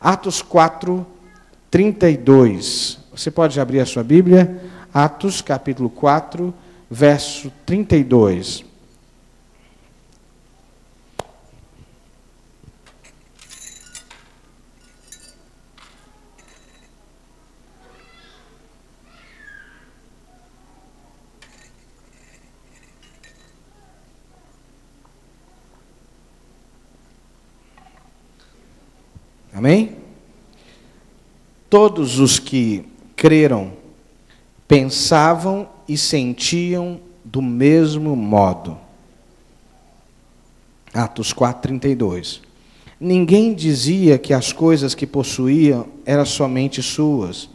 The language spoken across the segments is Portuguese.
Atos 4, 32. Você pode abrir a sua Bíblia, Atos capítulo 4, verso 32. Amém? Todos os que creram pensavam e sentiam do mesmo modo. Atos 4:32. Ninguém dizia que as coisas que possuíam eram somente suas,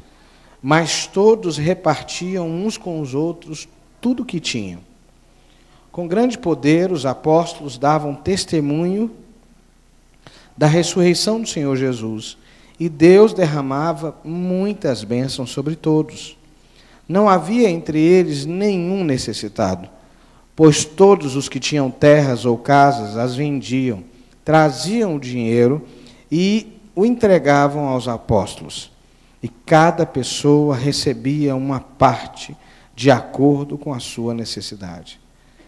mas todos repartiam uns com os outros tudo o que tinham. Com grande poder, os apóstolos davam testemunho da ressurreição do Senhor Jesus, e Deus derramava muitas bênçãos sobre todos. Não havia entre eles nenhum necessitado, pois todos os que tinham terras ou casas as vendiam, traziam o dinheiro e o entregavam aos apóstolos. E cada pessoa recebia uma parte de acordo com a sua necessidade.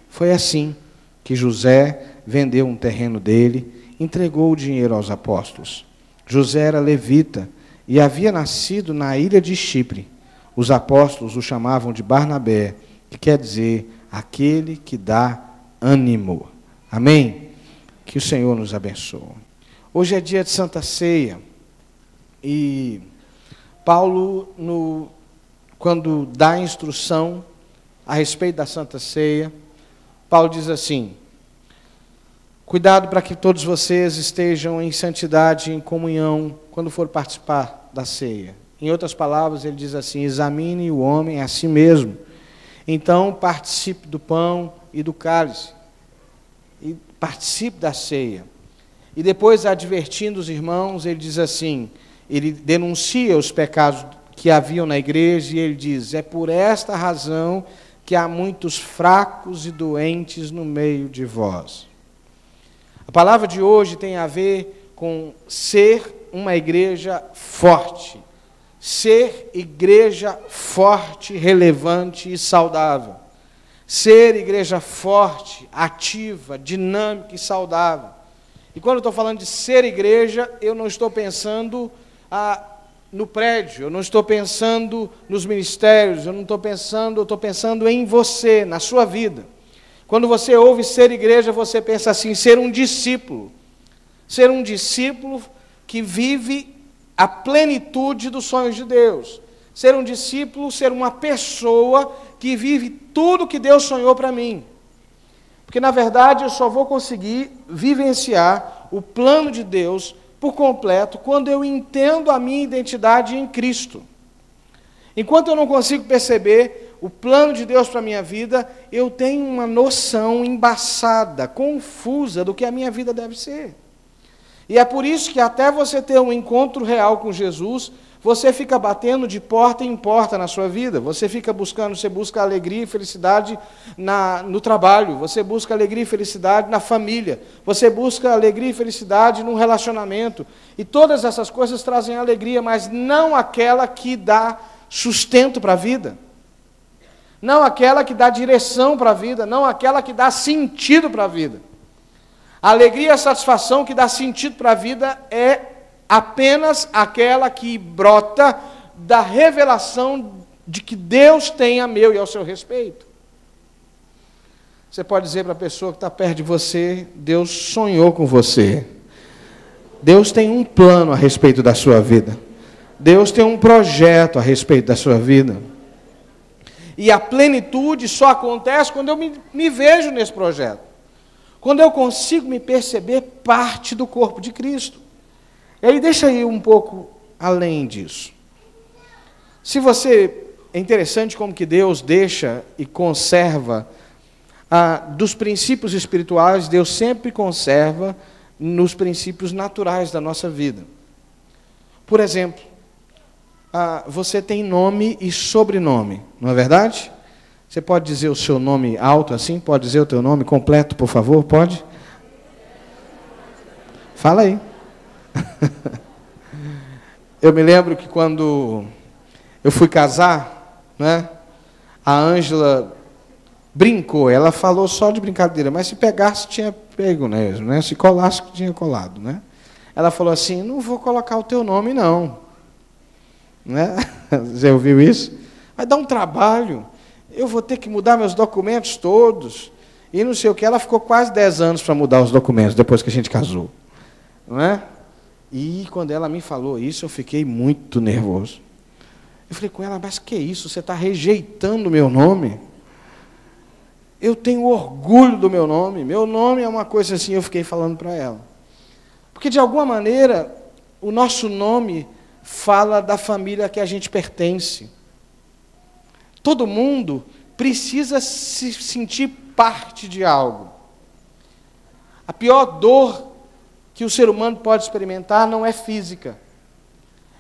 Foi assim que José vendeu um terreno dele, entregou o dinheiro aos apóstolos. José era levita e havia nascido na ilha de Chipre. Os apóstolos o chamavam de Barnabé, que quer dizer aquele que dá ânimo. Amém? Que o Senhor nos abençoe. Hoje é dia de Santa Ceia e Paulo, quando dá a instrução a respeito da Santa Ceia, Paulo diz assim: cuidado para que todos vocês estejam em santidade e em comunhão quando for participar da ceia. Em outras palavras, ele diz assim: examine o homem a si mesmo. Então, participe do pão e do cálice. E participe da ceia. E depois, advertindo os irmãos, ele diz assim, ele denuncia os pecados que haviam na igreja, e ele diz: é por esta razão que há muitos fracos e doentes no meio de vós. A palavra de hoje tem a ver com ser uma igreja forte. Ser igreja forte, relevante e saudável. Ser igreja forte, ativa, dinâmica e saudável. E quando eu estou falando de ser igreja, eu não estou pensando no prédio, eu não estou pensando nos ministérios, eu estou pensando em você, na sua vida. Quando você ouve ser igreja, você pensa assim: ser um discípulo. Ser um discípulo que vive a plenitude dos sonhos de Deus. Ser um discípulo, ser uma pessoa que vive tudo que Deus sonhou para mim. Porque, na verdade, eu só vou conseguir vivenciar o plano de Deus por completo quando eu entendo a minha identidade em Cristo. Enquanto eu não consigo perceber o plano de Deus para a minha vida, eu tenho uma noção embaçada, confusa do que a minha vida deve ser. E é por isso que até você ter um encontro real com Jesus, você fica batendo de porta em porta na sua vida. Você busca alegria e felicidade no trabalho, você busca alegria e felicidade na família, você busca alegria e felicidade num relacionamento. E todas essas coisas trazem alegria, mas não aquela que dá sustento para a vida. Não aquela que dá direção para a vida, não aquela que dá sentido para a vida. A alegria e a satisfação que dá sentido para a vida é apenas aquela que brota da revelação de que Deus tem a meu e ao seu respeito. Você pode dizer para a pessoa que está perto de você: Deus sonhou com você. Deus tem um plano a respeito da sua vida. Deus tem um projeto a respeito da sua vida. E a plenitude só acontece quando eu me vejo nesse projeto. Quando eu consigo me perceber parte do corpo de Cristo. E aí deixa eu ir um pouco além disso. É interessante como que Deus deixa e conserva dos princípios espirituais, Deus sempre conserva nos princípios naturais da nossa vida. Por exemplo, você tem nome e sobrenome, não é verdade? Você pode dizer o seu nome alto assim? Pode dizer o teu nome completo, por favor? Pode? Fala aí. Eu me lembro que quando eu fui casar, né, a Ângela brincou, ela falou só de brincadeira, mas se pegasse tinha pego mesmo, né? Se colasse tinha colado, né? Ela falou assim: não vou colocar o teu nome não, né? Você ouviu isso? Vai dar um trabalho, eu vou ter que mudar meus documentos todos e não sei o que. Ela ficou quase 10 anos para mudar os documentos depois que a gente casou, não é? E quando ela me falou isso, eu fiquei muito nervoso. Eu falei com ela: mas que isso? Você está rejeitando o meu nome? Eu tenho orgulho do meu nome é uma coisa assim. Eu fiquei falando para ela. Porque, de alguma maneira, o nosso nome fala da família a que a gente pertence. Todo mundo precisa se sentir parte de algo. A pior dor que o ser humano pode experimentar não é física.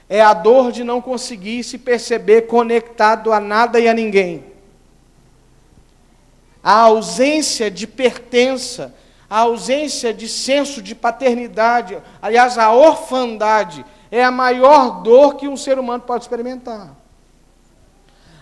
É a dor de não conseguir se perceber conectado a nada e a ninguém. A ausência de pertença, a ausência de senso de paternidade, aliás, a orfandade, é a maior dor que um ser humano pode experimentar.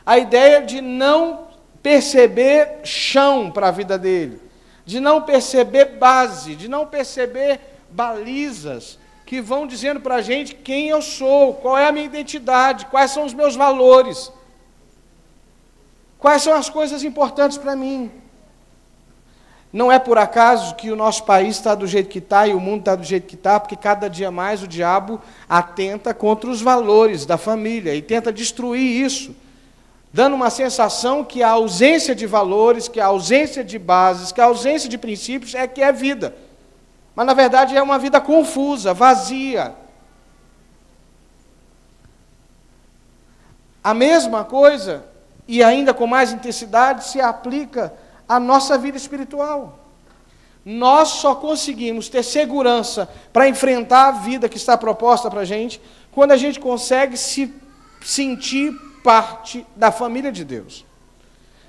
A ideia de não perceber chão para a vida dele, de não perceber base, de não perceber balizas que vão dizendo para a gente quem eu sou, qual é a minha identidade, quais são os meus valores. Quais são as coisas importantes para mim? Não é por acaso que o nosso país está do jeito que está e o mundo está do jeito que está, porque cada dia mais o diabo atenta contra os valores da família e tenta destruir isso, dando uma sensação que a ausência de valores, que a ausência de bases, que a ausência de princípios é que é vida. Mas, na verdade, é uma vida confusa, vazia. A mesma coisa, e ainda com mais intensidade, se aplica à nossa vida espiritual. Nós só conseguimos ter segurança para enfrentar a vida que está proposta para a gente quando a gente consegue se sentir parte da família de Deus,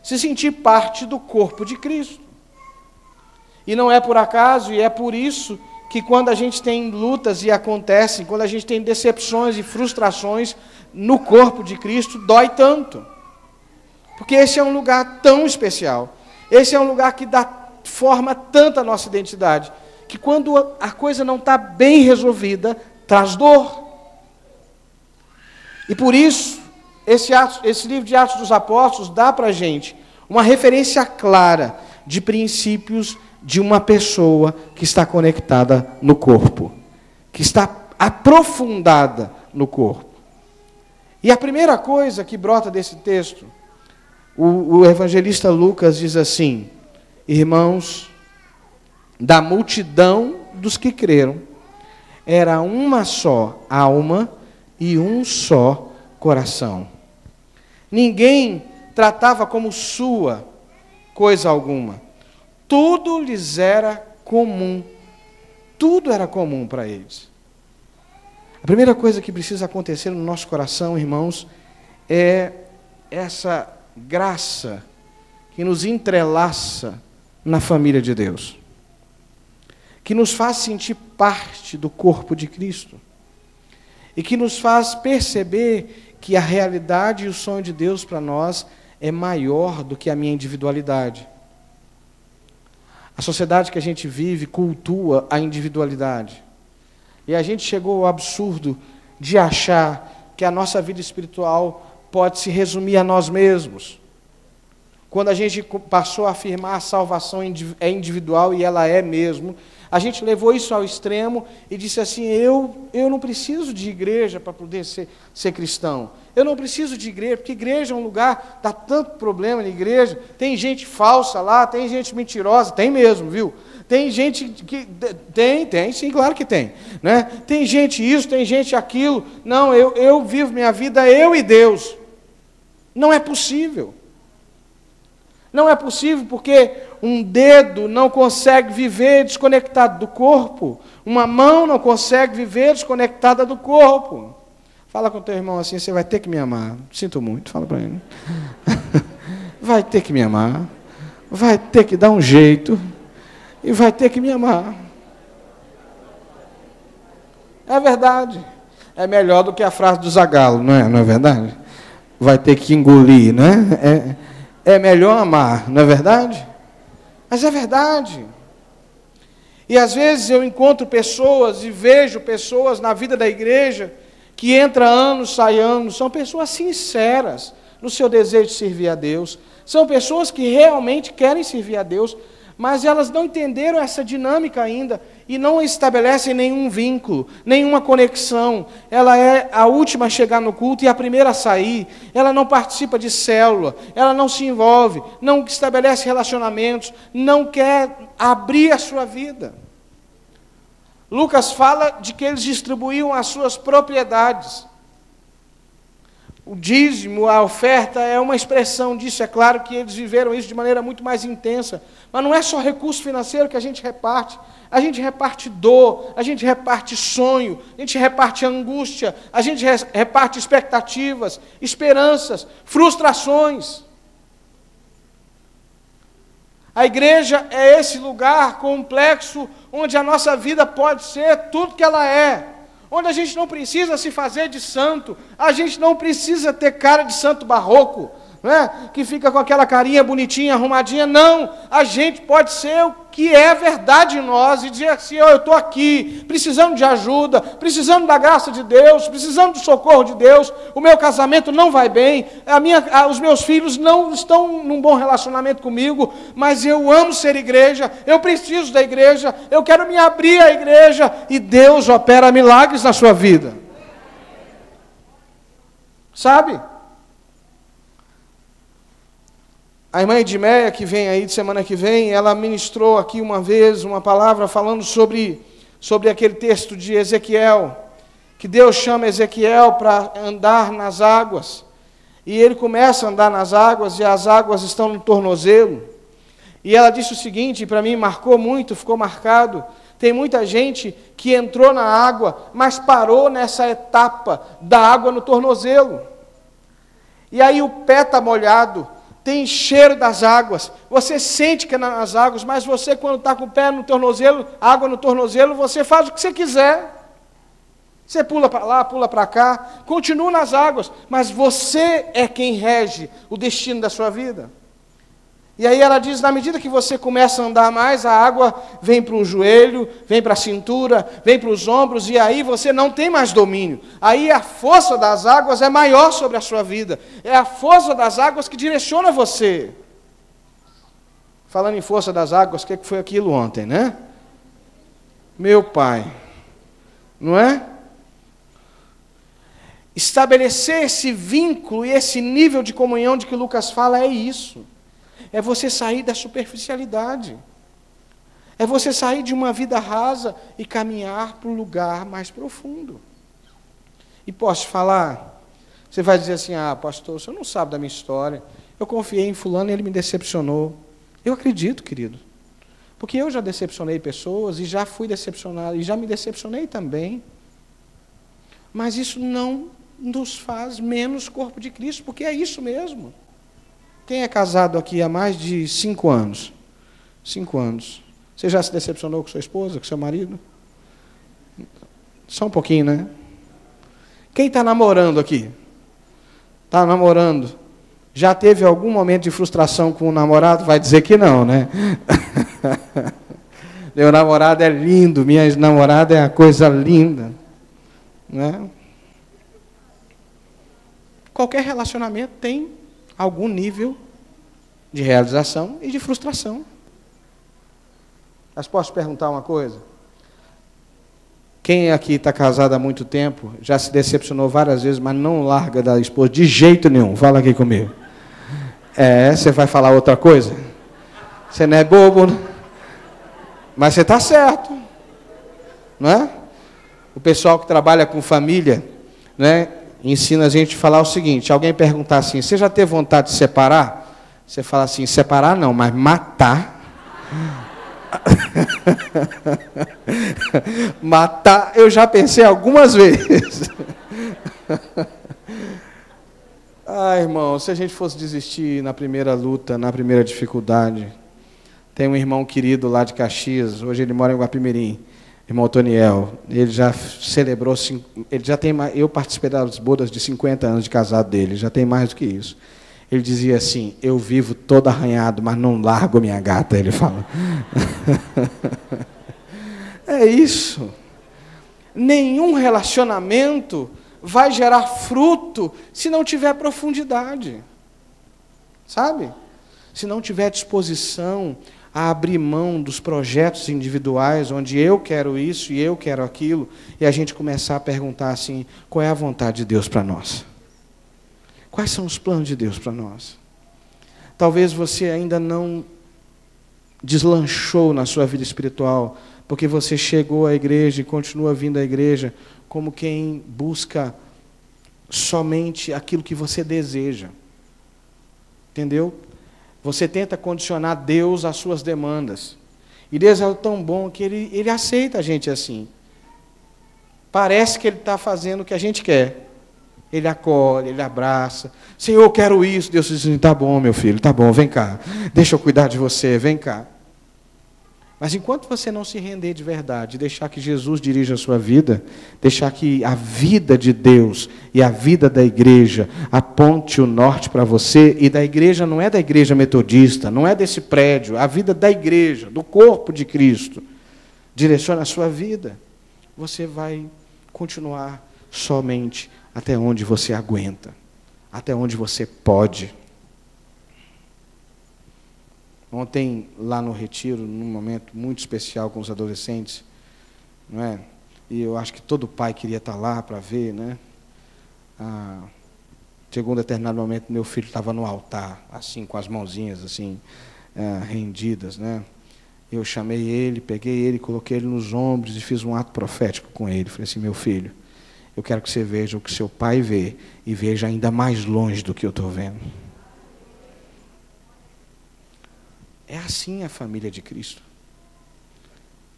se sentir parte do corpo de Cristo. E não é por acaso, e é por isso que quando a gente tem lutas e acontecem, quando a gente tem decepções e frustrações no corpo de Cristo, dói tanto. Porque esse é um lugar tão especial, esse é um lugar que dá forma tanto à nossa identidade, que quando a coisa não está bem resolvida, traz dor. E por isso, esse livro de Atos dos Apóstolos dá para a gente uma referência clara de princípios de uma pessoa que está conectada no corpo, que está aprofundada no corpo. E a primeira coisa que brota desse texto, o evangelista Lucas diz assim: irmãos, da multidão dos que creram, era uma só alma e um só coração. Ninguém tratava como sua coisa alguma. Tudo lhes era comum. Tudo era comum para eles. A primeira coisa que precisa acontecer no nosso coração, irmãos, é essa graça que nos entrelaça na família de Deus, que nos faz sentir parte do corpo de Cristo e que nos faz perceber que a realidade e o sonho de Deus para nós é maior do que a minha individualidade. A sociedade que a gente vive cultua a individualidade. E a gente chegou ao absurdo de achar que a nossa vida espiritual pode se resumir a nós mesmos. Quando a gente passou a afirmar a salvação é individual, e ela é mesmo, a gente levou isso ao extremo e disse assim: eu não preciso de igreja para poder ser cristão. Eu não preciso de igreja, porque igreja é um lugar, dá tanto problema na igreja, tem gente falsa lá, tem gente mentirosa, tem mesmo, viu? Tem gente que... Tem, sim, claro que tem. Né? Tem gente isso, tem gente aquilo. Não, eu vivo minha vida, eu e Deus. Não é possível. Não é possível porque um dedo não consegue viver desconectado do corpo, uma mão não consegue viver desconectada do corpo. Fala com o teu irmão assim: você vai ter que me amar. Sinto muito, fala para ele. Vai ter que me amar, vai ter que dar um jeito e vai ter que me amar. É verdade. é melhor do que a frase do Zagalo, não é verdade? Vai ter que engolir, né? É melhor amar, não é verdade? Mas é verdade. E às vezes eu encontro pessoas e vejo pessoas na vida da igreja que entra anos, sai anos, são pessoas sinceras no seu desejo de servir a Deus, são pessoas que realmente querem servir a Deus, mas elas não entenderam essa dinâmica ainda e não estabelecem nenhum vínculo, nenhuma conexão. Ela é a última a chegar no culto e a primeira a sair. Ela não participa de célula, ela não se envolve, não estabelece relacionamentos, não quer abrir a sua vida. Lucas fala de que eles distribuíam as suas propriedades. O dízimo, a oferta, é uma expressão disso. É claro que eles viveram isso de maneira muito mais intensa. Mas não é só recurso financeiro que a gente reparte dor, a gente reparte sonho, a gente reparte angústia, a gente reparte expectativas, esperanças, frustrações. A igreja é esse lugar complexo onde a nossa vida pode ser tudo que ela é. Onde a gente não precisa se fazer de santo, a gente não precisa ter cara de santo barroco, né? Que fica com aquela carinha bonitinha, arrumadinha. Não, a gente pode ser o que é verdade em nós e dizer assim: eu estou aqui, precisando de ajuda, precisando da graça de Deus, precisando do socorro de Deus, o meu casamento não vai bem, os meus filhos não estão num bom relacionamento comigo, mas eu amo ser igreja, eu preciso da igreja, eu quero me abrir à igreja, e Deus opera milagres na sua vida. Sabe? A irmã Edmeia, que vem aí de semana que vem, ela ministrou aqui uma vez uma palavra falando sobre aquele texto de Ezequiel, que Deus chama Ezequiel para andar nas águas, e ele começa a andar nas águas, e as águas estão no tornozelo, e ela disse o seguinte, para mim marcou muito, ficou marcado: tem muita gente que entrou na água, mas parou nessa etapa da água no tornozelo, e aí o pé está molhado, tem cheiro das águas, você sente que é nas águas, mas você, quando está com o pé no tornozelo, água no tornozelo, você faz o que você quiser. Você pula para lá, pula para cá, continua nas águas, mas você é quem rege o destino da sua vida. E aí ela diz, na medida que você começa a andar mais, a água vem para o joelho, vem para a cintura, vem para os ombros, e aí você não tem mais domínio. Aí a força das águas é maior sobre a sua vida. É a força das águas que direciona você. Falando em força das águas, o que foi aquilo ontem, né? Meu pai, não é? Estabelecer esse vínculo e esse nível de comunhão de que Lucas fala é isso. É você sair da superficialidade. É você sair de uma vida rasa e caminhar para um lugar mais profundo. E posso te falar, você vai dizer assim: ah, pastor, você não sabe da minha história. Eu confiei em fulano e ele me decepcionou. Eu acredito, querido. Porque eu já decepcionei pessoas e já fui decepcionado e já me decepcionei também. Mas isso não nos faz menos corpo de Cristo, porque é isso mesmo. Quem é casado aqui há mais de 5 anos? 5 anos. Você já se decepcionou com sua esposa, com seu marido? Só um pouquinho, né? Quem está namorando aqui? Está namorando. Já teve algum momento de frustração com o namorado? Vai dizer que não, né? Meu namorado é lindo, minha namorada é a coisa linda. Né? Qualquer relacionamento tem algum nível de realização e de frustração. Mas posso perguntar uma coisa? Quem aqui está casado há muito tempo, já se decepcionou várias vezes, mas não larga da esposa de jeito nenhum? Fala aqui comigo. Você vai falar outra coisa? Você não é bobo, né? Mas você está certo. Não é? O pessoal que trabalha com família, né, ensina a gente a falar o seguinte: alguém perguntar assim, você já teve vontade de separar? Você fala assim, separar não, mas matar. Matar, eu já pensei algumas vezes. Irmão, se a gente fosse desistir na primeira luta, na primeira dificuldade. Tem um irmão querido lá de Caxias, hoje ele mora em Guapimirim. Irmão Toniel, ele já celebrou, ele já tem mais, eu participei das bodas de 50 anos de casado dele, já tem mais do que isso. Ele dizia assim, eu vivo todo arranhado, mas não largo minha gata, ele fala. É isso. Nenhum relacionamento vai gerar fruto se não tiver profundidade. Sabe? Se não tiver disposição a abrir mão dos projetos individuais, onde eu quero isso e eu quero aquilo, e a gente começar a perguntar assim, qual é a vontade de Deus para nós? Quais são os planos de Deus para nós? Talvez você ainda não deslanchou na sua vida espiritual, porque você chegou à igreja e continua vindo à igreja como quem busca somente aquilo que você deseja. Entendeu? Você tenta condicionar Deus às suas demandas. E Deus é tão bom que Ele aceita a gente assim. Parece que Ele está fazendo o que a gente quer. Ele acolhe, Ele abraça. Senhor, eu quero isso. Deus diz, tá bom, meu filho, tá bom, vem cá. Deixa eu cuidar de você, vem cá. Mas enquanto você não se render de verdade, deixar que Jesus dirija a sua vida, deixar que a vida de Deus e a vida da igreja aponte o norte para você, e da igreja não é da igreja metodista, não é desse prédio, a vida da igreja, do corpo de Cristo, direciona a sua vida, você vai continuar somente até onde você aguenta, até onde você pode. Ontem, lá no retiro, num momento muito especial com os adolescentes, não é? E eu acho que todo pai queria estar lá para ver, né? Chegou um determinado momento, meu filho estava no altar, assim, com as mãozinhas assim, rendidas, né? Eu chamei ele, peguei ele, coloquei ele nos ombros e fiz um ato profético com ele. Falei assim, meu filho, eu quero que você veja o que seu pai vê, e veja ainda mais longe do que eu estou vendo. É assim a família de Cristo.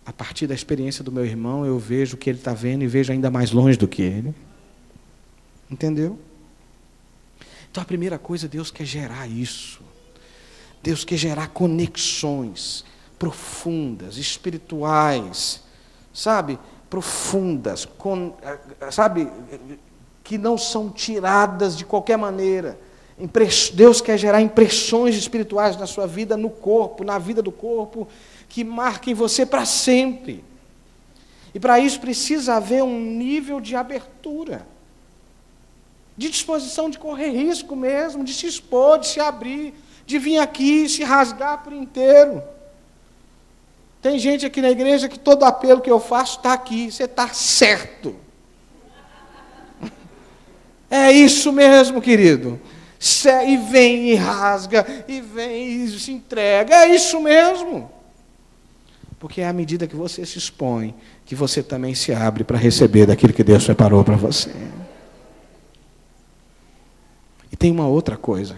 A partir da experiência do meu irmão, eu vejo o que ele está vendo e vejo ainda mais longe do que ele. Entendeu? Então a primeira coisa, Deus quer gerar isso. Deus quer gerar conexões profundas, espirituais, sabe? Profundas, sabe? Que não são tiradas de qualquer maneira. Deus quer gerar impressões espirituais na sua vida, no corpo, na vida do corpo, que marquem você para sempre. E para isso precisa haver um nível de abertura, de disposição de correr risco mesmo, de se expor, de se abrir, de vir aqui e se rasgar por inteiro. Tem gente aqui na igreja que todo apelo que eu faço está aqui, você está certo. É isso mesmo, querido. E vem e rasga, e vem e se entrega, é isso mesmo. Porque é à medida que você se expõe, que você também se abre para receber daquilo que Deus preparou para você. E tem uma outra coisa,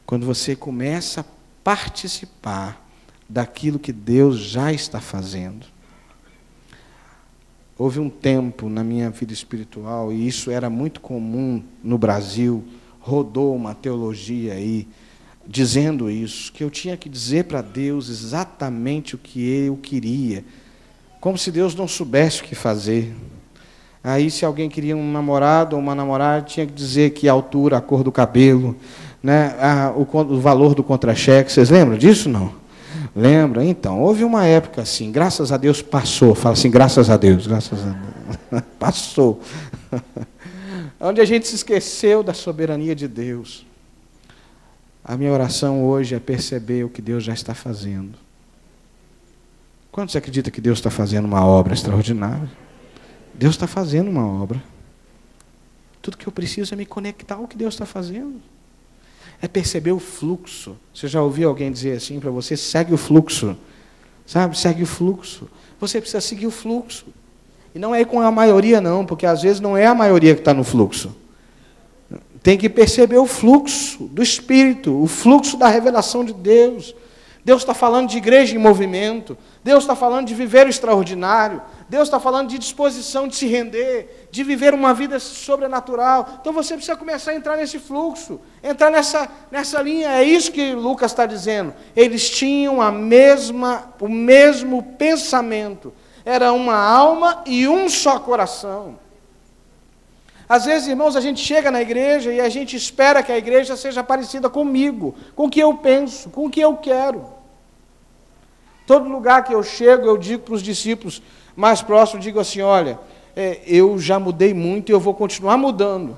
quando você começa a participar daquilo que Deus já está fazendo. Houve um tempo na minha vida espiritual, e isso era muito comum no Brasil, rodou uma teologia aí, dizendo isso, que eu tinha que dizer para Deus exatamente o que eu queria, como se Deus não soubesse o que fazer. Aí, se alguém queria um namorado ou uma namorada, tinha que dizer que a altura, a cor do cabelo, né, o valor do contra-cheque. Vocês lembram disso, não? Lembra? Então, houve uma época assim, graças a Deus passou. Fala assim, graças a Deus, graças a Deus. Passou. Onde a gente se esqueceu da soberania de Deus. A minha oração hoje é perceber o que Deus já está fazendo. Quantos acreditam que Deus está fazendo uma obra extraordinária? Deus está fazendo uma obra. Tudo que eu preciso é me conectar ao que Deus está fazendo. É perceber o fluxo. Você já ouviu alguém dizer assim para você? Segue o fluxo. Sabe? Segue o fluxo. Você precisa seguir o fluxo. E não é com a maioria não, porque às vezes não é a maioria que está no fluxo. Tem que perceber o fluxo do Espírito, o fluxo da revelação de Deus. Deus está falando de igreja em movimento. Deus está falando de viver o extraordinário. Deus está falando de disposição de se render, de viver uma vida sobrenatural. Então você precisa começar a entrar nesse fluxo, entrar nessa linha. É isso que Lucas está dizendo. Eles tinham o mesmo pensamento. Era uma alma e um só coração. Às vezes, irmãos, a gente chega na igreja e a gente espera que a igreja seja parecida comigo, com o que eu penso, com o que eu quero. Todo lugar que eu chego, eu digo para os discípulos mais próximos, digo assim, olha, eu já mudei muito e eu vou continuar mudando.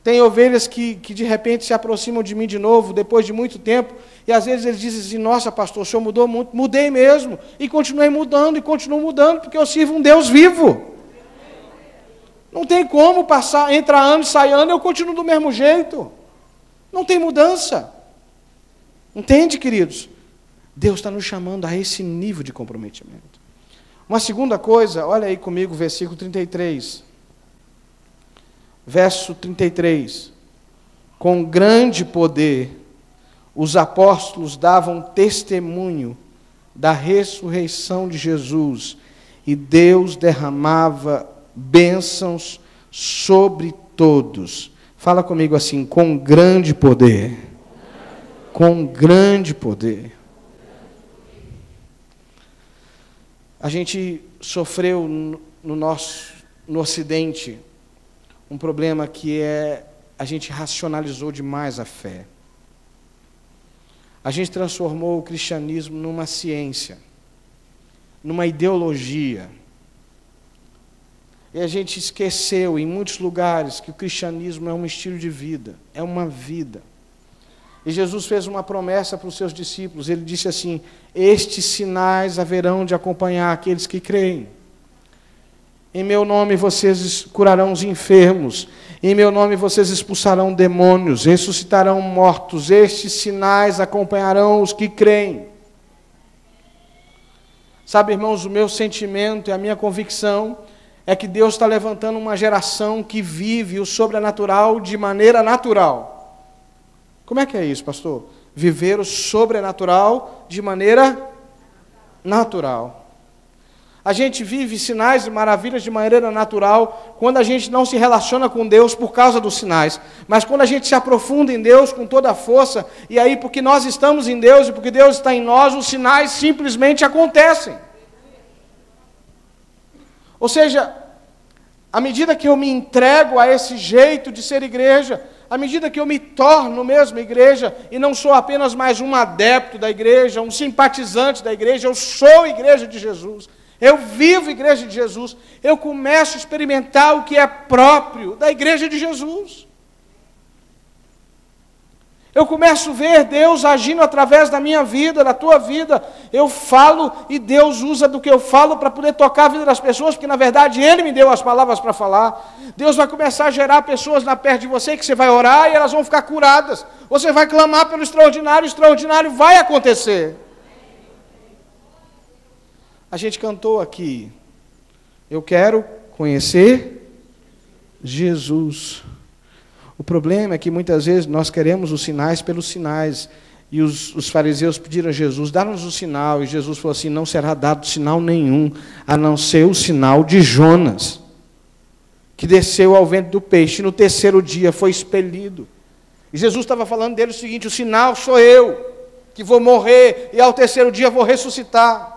Tem ovelhas que de repente se aproximam de mim de novo, depois de muito tempo, e às vezes eles dizem assim, nossa pastor, o senhor mudou muito. Mudei mesmo, e continuei mudando, e continuo mudando, porque eu sirvo um Deus vivo. Não tem como passar, entra ano e sai ano, eu continuo do mesmo jeito. Não tem mudança. Entende, queridos? Deus está nos chamando a esse nível de comprometimento. Uma segunda coisa, olha aí comigo o versículo 33. Verso 33. Com grande poder, os apóstolos davam testemunho da ressurreição de Jesus, e Deus derramava bênçãos sobre todos. Fala comigo assim, com grande poder. Com grande poder. A gente sofreu no Ocidente um problema que a gente racionalizou demais a fé. A gente transformou o cristianismo numa ciência, numa ideologia. E a gente esqueceu em muitos lugares que o cristianismo é um estilo de vida, é uma vida. E Jesus fez uma promessa para os seus discípulos, ele disse assim, estes sinais haverão de acompanhar aqueles que creem. Em meu nome vocês curarão os enfermos, em meu nome vocês expulsarão demônios, ressuscitarão mortos, estes sinais acompanharão os que creem. Sabe, irmãos, o meu sentimento e a minha convicção é que Deus está levantando uma geração que vive o sobrenatural de maneira natural. Como é que é isso, pastor? Viver o sobrenatural de maneira natural. A gente vive sinais e maravilhas de maneira natural quando a gente não se relaciona com Deus por causa dos sinais. Mas quando a gente se aprofunda em Deus com toda a força, e aí porque nós estamos em Deus e porque Deus está em nós, os sinais simplesmente acontecem. Ou seja, à medida que eu me entrego a esse jeito de ser igreja, à medida que eu me torno mesmo igreja, e não sou apenas mais um adepto da igreja, um simpatizante da igreja, eu sou igreja de Jesus, eu vivo igreja de Jesus, eu começo a experimentar o que é próprio da igreja de Jesus. Eu começo a ver Deus agindo através da minha vida, da tua vida. Eu falo e Deus usa do que eu falo para poder tocar a vida das pessoas, porque na verdade Ele me deu as palavras para falar. Deus vai começar a gerar pessoas na perto de você, que você vai orar e elas vão ficar curadas. Você vai clamar pelo extraordinário, o extraordinário vai acontecer. A gente cantou aqui, eu quero conhecer Jesus. O problema é que muitas vezes nós queremos os sinais pelos sinais. E os fariseus pediram a Jesus, dá-nos o sinal. E Jesus falou assim, não será dado sinal nenhum, a não ser o sinal de Jonas, que desceu ao ventre do peixe, e no terceiro dia foi expelido. E Jesus estava falando dele o seguinte, o sinal sou eu, que vou morrer, e ao terceiro dia vou ressuscitar.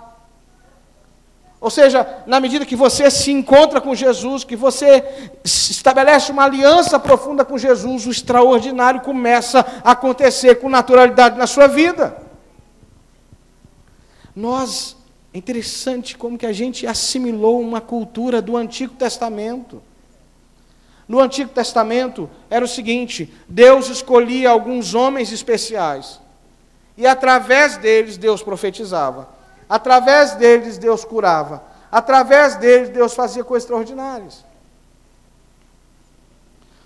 Ou seja, na medida que você se encontra com Jesus, que você estabelece uma aliança profunda com Jesus, o extraordinário começa a acontecer com naturalidade na sua vida. É interessante como que a gente assimilou uma cultura do Antigo Testamento. No Antigo Testamento era o seguinte, Deus escolhia alguns homens especiais, e através deles Deus profetizava. Através deles Deus curava. Através deles Deus fazia coisas extraordinárias.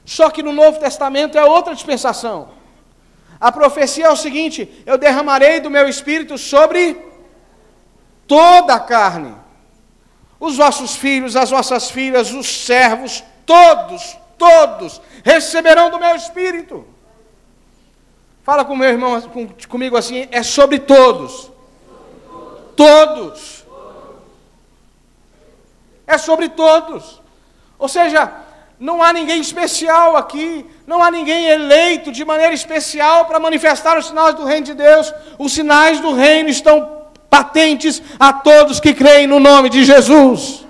Só que no Novo Testamento é outra dispensação. A profecia é o seguinte, eu derramarei do meu Espírito sobre toda a carne. Os vossos filhos, as vossas filhas, os servos, todos receberão do meu Espírito. Fala com o meu irmão, comigo assim, é sobre todos. Todos. É sobre todos. Ou seja, não há ninguém especial aqui, não há ninguém eleito de maneira especial para manifestar os sinais do reino de Deus. Os sinais do reino estão patentes a todos que creem no nome de Jesus.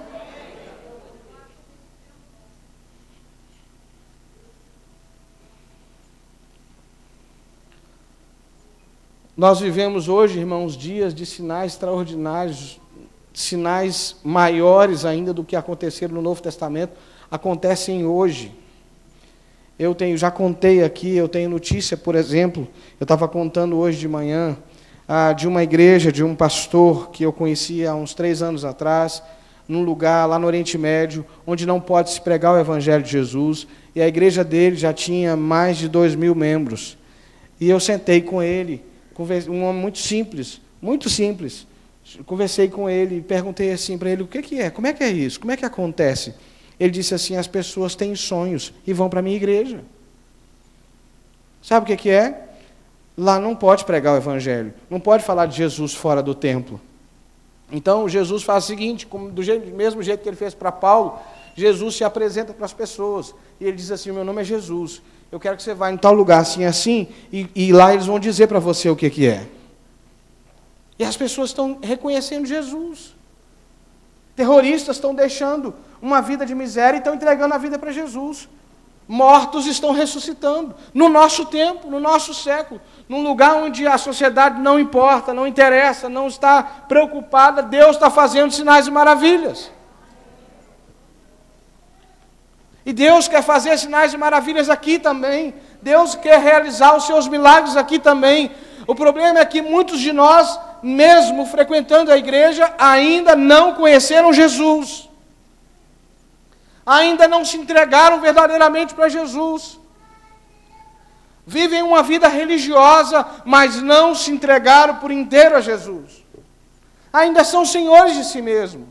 Nós vivemos hoje, irmãos, dias de sinais extraordinários, sinais maiores ainda do que aconteceram no Novo Testamento, acontecem hoje. Já contei aqui, eu tenho notícia, por exemplo, eu estava contando hoje de manhã, de uma igreja, de um pastor que eu conhecia há uns 3 anos atrás, num lugar lá no Oriente Médio, onde não pode se pregar o Evangelho de Jesus, e a igreja dele já tinha mais de 2.000 membros. E eu sentei com ele, um homem muito simples, conversei com ele e perguntei assim para ele, o que é? Como é que é isso? Como é que acontece? Ele disse assim, as pessoas têm sonhos e vão para a minha igreja. Sabe o que é? Lá não pode pregar o Evangelho, não pode falar de Jesus fora do templo. Então, Jesus faz o seguinte, do mesmo jeito que ele fez para Paulo, Jesus se apresenta para as pessoas, e ele diz assim, meu nome é Jesus, eu quero que você vá em tal lugar assim, assim, e lá eles vão dizer para você o que é. E as pessoas estão reconhecendo Jesus. Terroristas estão deixando uma vida de miséria e estão entregando a vida para Jesus. Mortos estão ressuscitando. No nosso tempo, no nosso século, num lugar onde a sociedade não importa, não interessa, não está preocupada, Deus está fazendo sinais e maravilhas. E Deus quer fazer sinais e maravilhas aqui também. Deus quer realizar os seus milagres aqui também. O problema é que muitos de nós, mesmo frequentando a igreja, ainda não conheceram Jesus. Ainda não se entregaram verdadeiramente para Jesus. Vivem uma vida religiosa, mas não se entregaram por inteiro a Jesus. Ainda são senhores de si mesmos.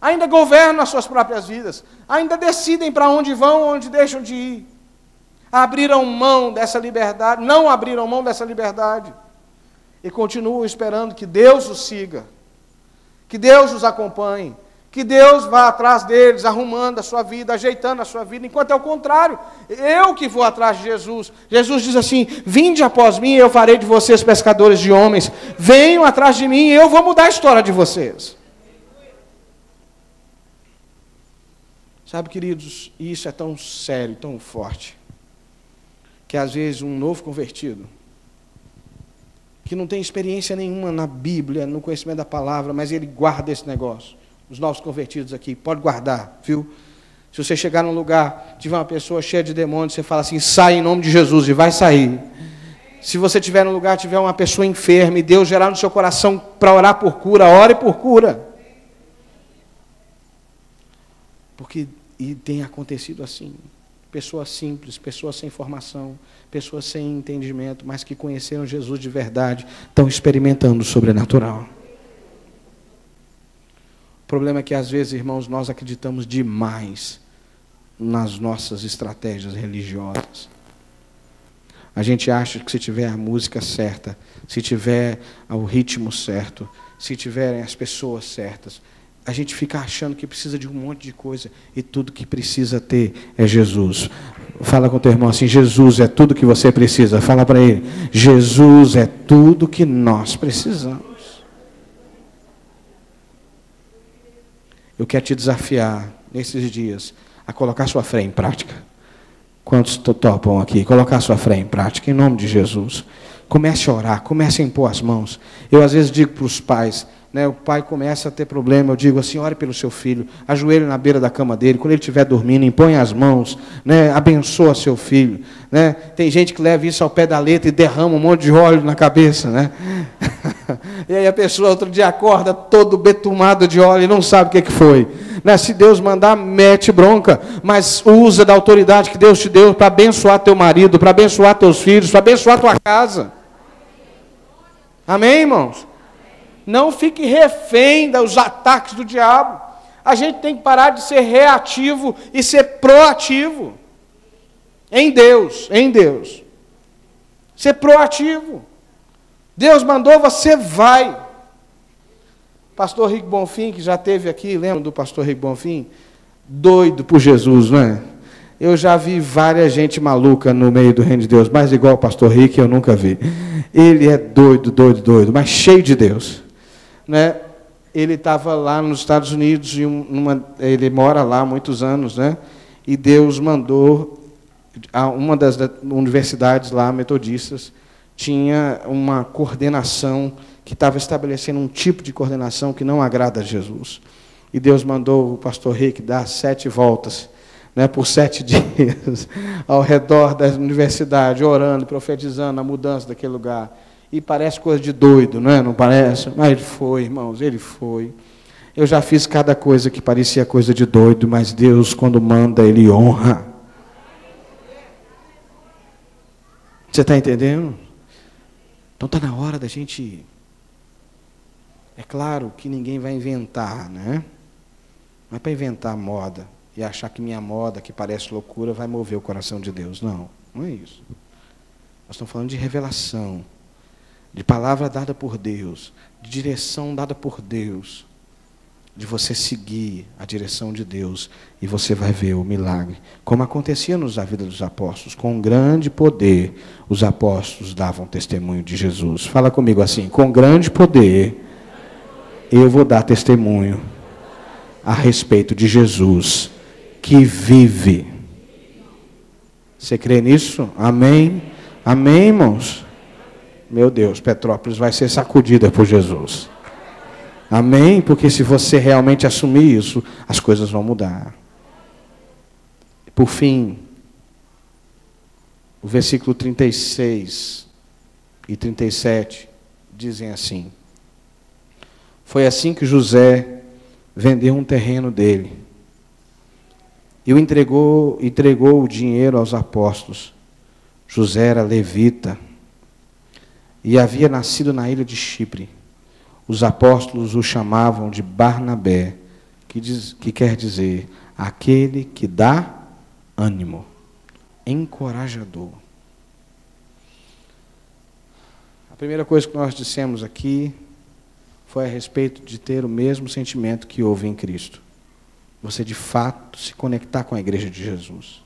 Ainda governam as suas próprias vidas. Ainda decidem para onde vão, onde deixam de ir. Abriram mão dessa liberdade, não abriram mão dessa liberdade. E continuam esperando que Deus os siga, que Deus os acompanhe, que Deus vá atrás deles, arrumando a sua vida, ajeitando a sua vida, enquanto é o contrário, eu que vou atrás de Jesus. Jesus diz assim, vinde após mim e eu farei de vocês pescadores de homens. Venham atrás de mim e eu vou mudar a história de vocês. Sabe, queridos, isso é tão sério, tão forte, que às vezes um novo convertido, que não tem experiência nenhuma na Bíblia, no conhecimento da palavra, mas ele guarda esse negócio. Os novos convertidos aqui, pode guardar, viu? Se você chegar num lugar, tiver uma pessoa cheia de demônios, você fala assim, sai em nome de Jesus, e vai sair. Se você estiver num lugar, tiver uma pessoa enferma, e Deus gerar no seu coração para orar por cura, ore por cura. Porque tem acontecido assim. Pessoas simples, pessoas sem formação, pessoas sem entendimento, mas que conheceram Jesus de verdade, estão experimentando o sobrenatural. O problema é que, às vezes, irmãos, nós acreditamos demais nas nossas estratégias religiosas. A gente acha que se tiver a música certa, se tiver o ritmo certo, se tiverem as pessoas certas, a gente fica achando que precisa de um monte de coisa, e tudo que precisa ter é Jesus. Fala com o teu irmão assim, Jesus é tudo que você precisa. Fala para ele, Jesus é tudo que nós precisamos. Eu quero te desafiar, nesses dias, a colocar sua fé em prática. Quantos topam aqui? Colocar sua fé em prática, em nome de Jesus. Comece a orar, comece a impor as mãos. Eu, às vezes, digo para os pais, o pai começa a ter problema, eu digo assim, ore pelo seu filho, ajoelhe na beira da cama dele, quando ele estiver dormindo, impõe as mãos, abençoa seu filho. Tem gente que leva isso ao pé da letra e derrama um monte de óleo na cabeça. E aí a pessoa outro dia acorda todo betumado de óleo e não sabe o que foi. Se Deus mandar, mete bronca, mas usa da autoridade que Deus te deu para abençoar teu marido, para abençoar teus filhos, para abençoar tua casa. Amém, irmãos? Não fique refém dos ataques do diabo. A gente tem que parar de ser reativo e ser proativo. Em Deus, em Deus. Ser proativo. Deus mandou, você vai. Pastor Rick Bonfim, que já esteve aqui, lembra do pastor Rick Bonfim? Doido por Jesus, não é? Eu já vi várias gente maluca no meio do reino de Deus, mas igual o pastor Rick eu nunca vi. Ele é doido, doido, doido, mas cheio de Deus. né? Ele estava lá nos Estados Unidos, ele mora lá há muitos anos, né? E Deus mandou a uma das universidades lá, metodistas, tinha uma coordenação que estava estabelecendo um tipo de coordenação que não agrada a Jesus. E Deus mandou o pastor Rick dar 7 voltas, né, por 7 dias, ao redor da universidade, orando, profetizando a mudança daquele lugar. E parece coisa de doido, não é? Não parece? Mas ele foi, irmãos, ele foi. Eu já fiz cada coisa que parecia coisa de doido, mas Deus, quando manda, Ele honra. Você está entendendo? Então está na hora da gente... É claro que ninguém vai inventar, né? Não é para inventar moda e achar que minha moda, que parece loucura, vai mover o coração de Deus. Não, não é isso. Nós estamos falando de revelação, de palavra dada por Deus, de direção dada por Deus, de você seguir a direção de Deus e você vai ver o milagre. Como acontecia na vida dos apóstolos, com grande poder, os apóstolos davam testemunho de Jesus. Fala comigo assim, com grande poder, eu vou dar testemunho a respeito de Jesus, que vive. Você crê nisso? Amém? Amém, irmãos? Meu Deus, Petrópolis vai ser sacudida por Jesus. Amém? Porque se você realmente assumir isso, as coisas vão mudar. Por fim, o versículo 36 e 37 dizem assim: foi assim que José vendeu um terreno dele e entregou o dinheiro aos apóstolos. José era levita e havia nascido na ilha de Chipre. Os apóstolos o chamavam de Barnabé, que quer dizer aquele que dá ânimo, encorajador. A primeira coisa que nós dissemos aqui foi a respeito de ter o mesmo sentimento que houve em Cristo. Você, de fato, se conectar com a igreja de Jesus.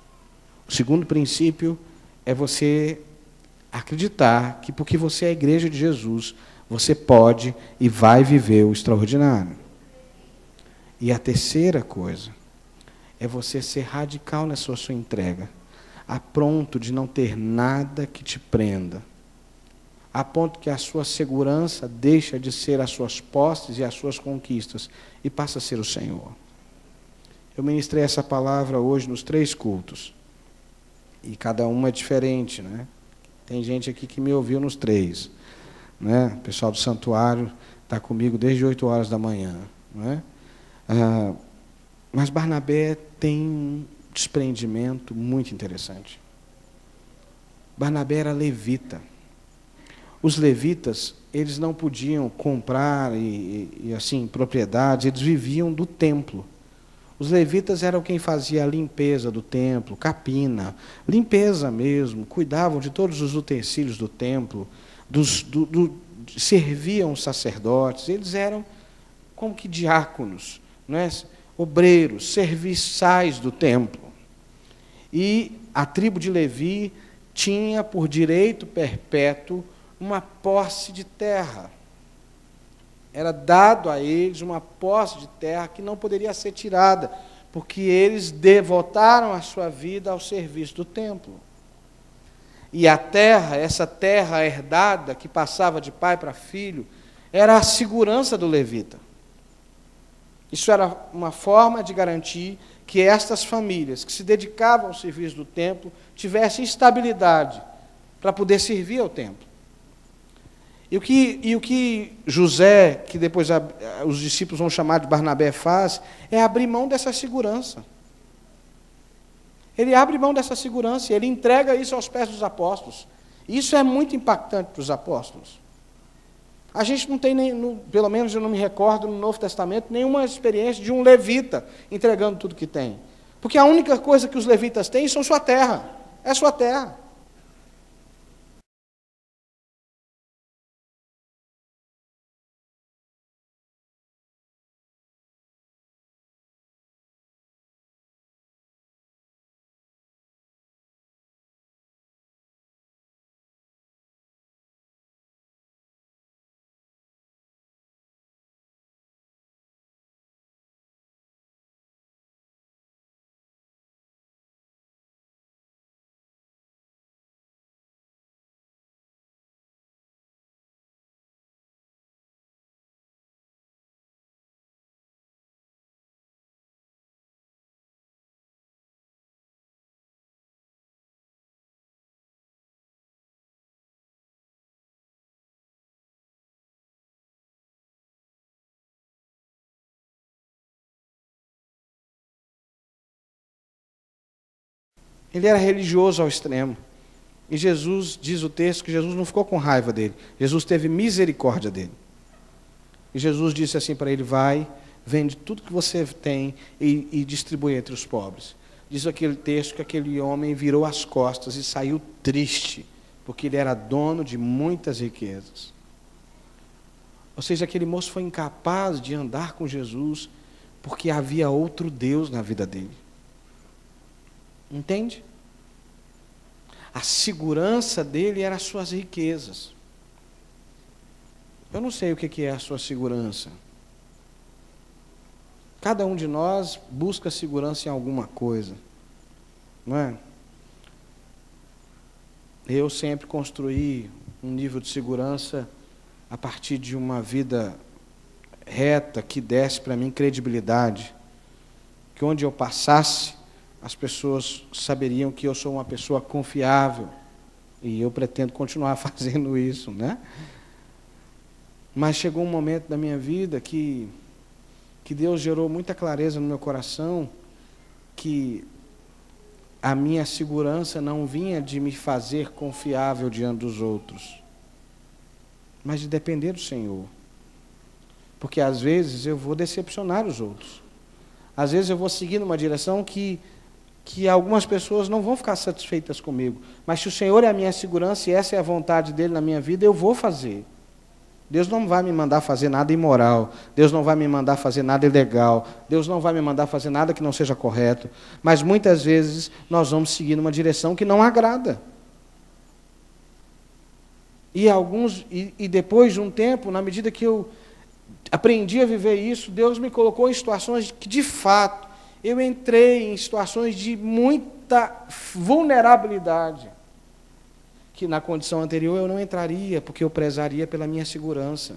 O segundo princípio é você acreditar que, porque você é a igreja de Jesus, você pode e vai viver o extraordinário. E a terceira coisa é você ser radical na sua entrega, a ponto de não ter nada que te prenda, a ponto que a sua segurança deixa de ser as suas posses e as suas conquistas e passa a ser o Senhor. Eu ministrei essa palavra hoje nos 3 cultos. E cada uma é diferente, né? Tem gente aqui que me ouviu nos 3. Né? O pessoal do santuário está comigo desde 8 horas da manhã. Né? Mas Barnabé tem um desprendimento muito interessante. Barnabé era levita. Os levitas, eles não podiam comprar e assim, propriedades, eles viviam do templo. Os levitas eram quem fazia a limpeza do templo, capina, limpeza mesmo, cuidavam de todos os utensílios do templo, serviam os sacerdotes, eles eram como que diáconos, não é? Obreiros, serviçais do templo. E a tribo de Levi tinha por direito perpétuo uma posse de terra. Era dado a eles uma posse de terra que não poderia ser tirada, porque eles devotaram a sua vida ao serviço do templo. E a terra, essa terra herdada, que passava de pai para filho, era a segurança do levita. Isso era uma forma de garantir que estas famílias, que se dedicavam ao serviço do templo, tivessem estabilidade para poder servir ao templo. E o que José, que depois os discípulos vão chamar de Barnabé, faz, é abrir mão dessa segurança. Ele abre mão dessa segurança e ele entrega isso aos pés dos apóstolos. Isso é muito impactante para os apóstolos. A gente não tem, pelo menos eu não me recordo no Novo Testamento, nenhuma experiência de um levita entregando tudo que tem. Porque a única coisa que os levitas têm são sua terra. É sua terra. Ele era religioso ao extremo. E Jesus, diz o texto, que Jesus não ficou com raiva dele. Jesus teve misericórdia dele. E Jesus disse assim para ele: vai, vende tudo que você tem e distribui entre os pobres. Diz aquele texto que aquele homem virou as costas e saiu triste, porque ele era dono de muitas riquezas. Ou seja, aquele moço foi incapaz de andar com Jesus, porque havia outro Deus na vida dele. Entende? A segurança dele era as suas riquezas. Eu não sei o que é a sua segurança. Cada um de nós busca segurança em alguma coisa, não é? Eu sempre construí um nível de segurança a partir de uma vida reta que desse para mim credibilidade, que onde eu passasse, as pessoas saberiam que eu sou uma pessoa confiável, e eu pretendo continuar fazendo isso, né? Mas chegou um momento da minha vida que Deus gerou muita clareza no meu coração, que a minha segurança não vinha de me fazer confiável diante dos outros, mas de depender do Senhor. Porque às vezes eu vou decepcionar os outros. Às vezes eu vou seguir numa direção que algumas pessoas não vão ficar satisfeitas comigo. Mas se o Senhor é a minha segurança e essa é a vontade dEle na minha vida, eu vou fazer. Deus não vai me mandar fazer nada imoral. Deus não vai me mandar fazer nada ilegal. Deus não vai me mandar fazer nada que não seja correto. Mas muitas vezes nós vamos seguir numa direção que não agrada. E depois de um tempo, na medida que eu aprendi a viver isso, Deus me colocou em situações que, de fato, eu entrei em situações de muita vulnerabilidade, que na condição anterior eu não entraria, porque eu prezaria pela minha segurança,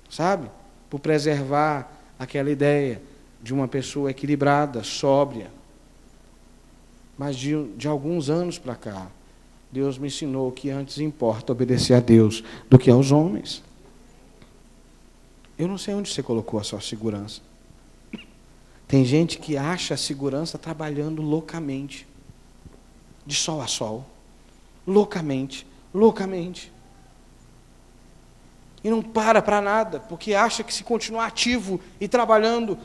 sabe? Por preservar aquela ideia de uma pessoa equilibrada, sóbria. Mas de alguns anos para cá, Deus me ensinou que antes importa obedecer a Deus do que aos homens. Eu não sei onde você colocou a sua segurança. Tem gente que acha a segurança trabalhando loucamente, de sol a sol, loucamente. E não para nada, porque acha que se continuar ativo e trabalhando,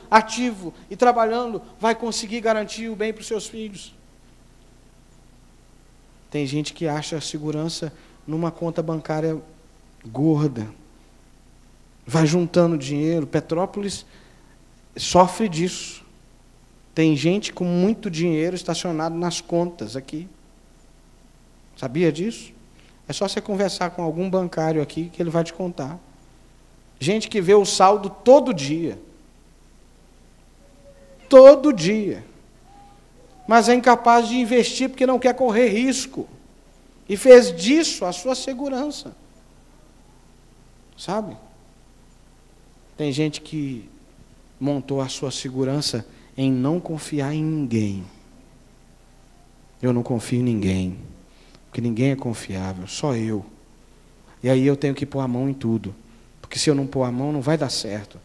vai conseguir garantir o bem para os seus filhos. Tem gente que acha a segurança numa conta bancária gorda, vai juntando dinheiro. Petrópolis sofre disso. Tem gente com muito dinheiro estacionado nas contas aqui. Sabia disso? É só você conversar com algum bancário aqui que ele vai te contar. Gente que vê o saldo todo dia. Todo dia. Mas é incapaz de investir porque não quer correr risco. E fez disso a sua segurança. Sabe? Tem gente que montou a sua segurança em não confiar em ninguém. Eu não confio em ninguém, porque ninguém é confiável, só eu. E aí eu tenho que pôr a mão em tudo, porque se eu não pôr a mão não vai dar certo.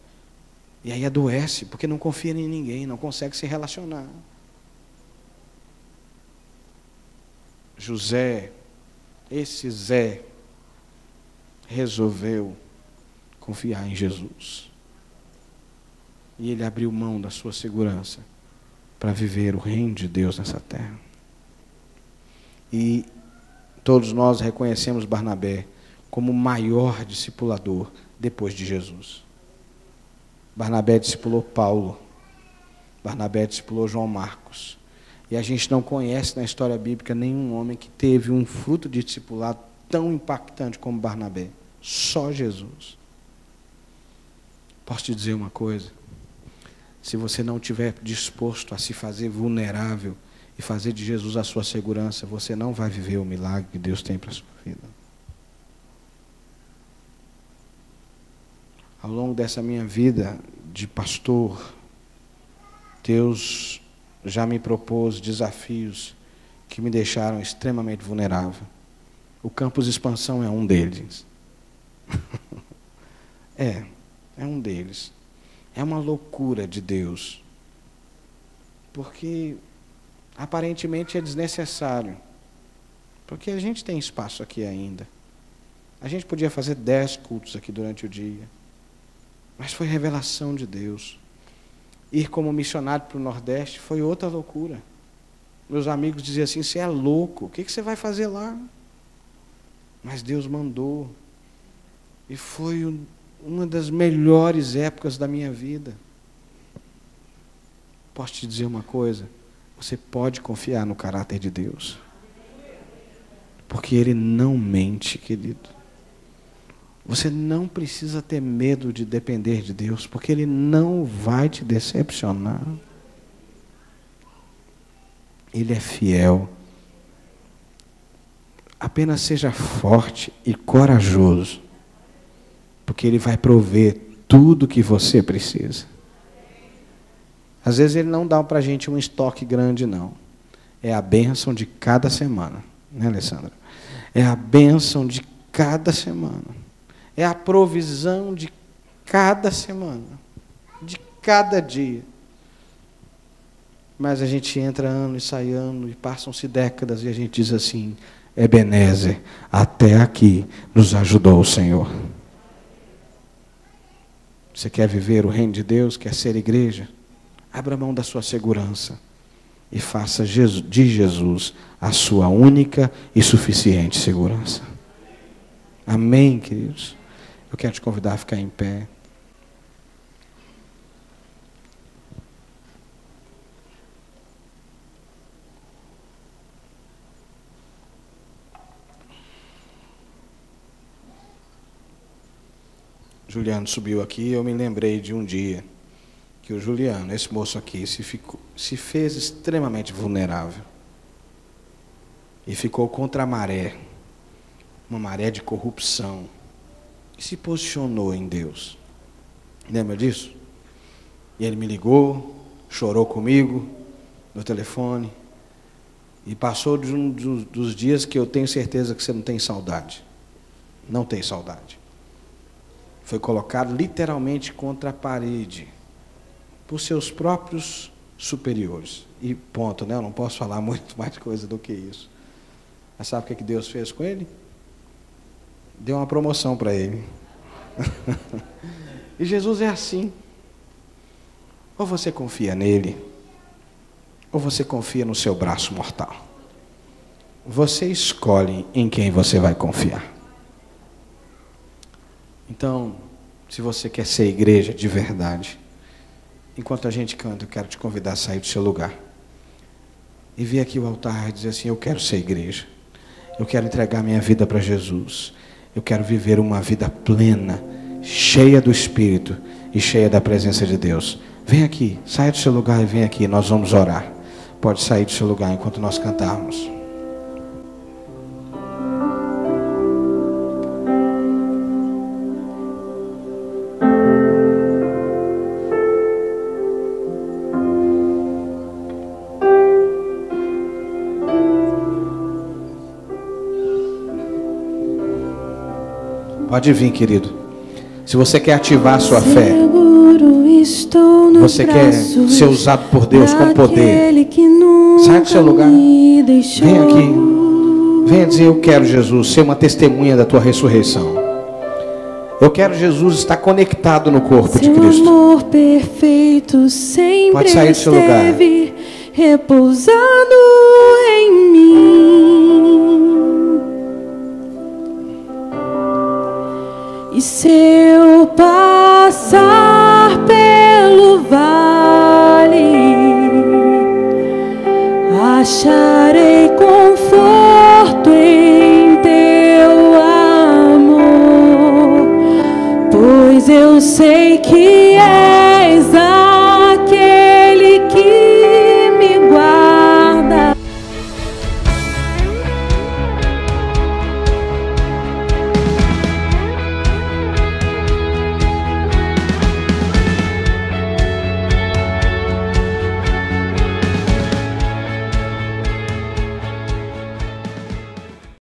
E aí adoece, porque não confia em ninguém, não consegue se relacionar. Esse Zé, resolveu confiar em Jesus. E ele abriu mão da sua segurança para viver o reino de Deus nessa terra. E todos nós reconhecemos Barnabé como o maior discipulador depois de Jesus. Barnabé discipulou Paulo. Barnabé discipulou João Marcos. E a gente não conhece na história bíblica nenhum homem que teve um fruto de discipulado tão impactante como Barnabé. Só Jesus. Posso te dizer uma coisa? Se você não estiver disposto a se fazer vulnerável e fazer de Jesus a sua segurança, você não vai viver o milagre que Deus tem para a sua vida. Ao longo dessa minha vida de pastor, Deus já me propôs desafios que me deixaram extremamente vulnerável. O campus de expansão é um deles. É um deles. É uma loucura de Deus. Porque Aparentemente é desnecessário, porque a gente tem espaço aqui ainda. A gente podia fazer 10 cultos aqui durante o dia, mas foi revelação de Deus. Ir como missionário para o Nordeste foi outra loucura. Meus amigos diziam assim: você é louco, o que você vai fazer lá? Mas Deus mandou, e foi uma das melhores épocas da minha vida. Posso te dizer uma coisa? Você pode confiar no caráter de Deus, porque Ele não mente, querido. Você não precisa ter medo de depender de Deus, porque Ele não vai te decepcionar. Ele é fiel. Apenas seja forte e corajoso, porque Ele vai prover tudo o que você precisa. Às vezes Ele não dá para a gente um estoque grande, não. É a bênção de cada semana, né, Alessandra? É a bênção de cada semana. É a provisão de cada semana, de cada dia. Mas a gente entra ano e sai ano, e passam-se décadas, e a gente diz assim: Ebenezer, até aqui nos ajudou o Senhor. Você quer viver o reino de Deus? Quer ser igreja? Abra mão da sua segurança e faça de Jesus a sua única e suficiente segurança. Amém, queridos? Eu quero te convidar a ficar em pé. Juliano subiu aqui e eu me lembrei de um dia que o Juliano, esse moço aqui, se fez extremamente vulnerável. E ficou contra a maré, uma maré de corrupção. E se posicionou em Deus. Lembra disso? E ele me ligou, chorou comigo no telefone. E passou de um dos dias que eu tenho certeza que você não tem saudade. Não tem saudade. Foi colocado literalmente contra a parede por seus próprios superiores. E ponto, né? Eu não posso falar muito mais coisa do que isso. Mas sabe o que Deus fez com ele? Deu uma promoção para ele. E Jesus é assim. Ou você confia nele, ou você confia no seu braço mortal. Você escolhe em quem você vai confiar. Então, se você quer ser igreja de verdade, enquanto a gente canta, eu quero te convidar a sair do seu lugar e vir aqui ao altar e dizer assim: eu quero ser igreja. Eu quero entregar minha vida para Jesus. Eu quero viver uma vida plena, cheia do Espírito e cheia da presença de Deus. Vem aqui, saia do seu lugar e vem aqui, nós vamos orar. Pode sair do seu lugar enquanto nós cantarmos. Pode vir, querido. Se você quer ativar a sua fé, você quer ser usado por Deus com poder, sai do seu lugar. Vem aqui. Venha dizer: eu quero, Jesus, ser uma testemunha da tua ressurreição. Eu quero, Jesus, estar conectado no corpo de Cristo. Amor perfeito sempre pode sair do seu lugar. Repousando em mim. E se eu passar pelo vale, acharei conforto em teu amor, pois eu sei que é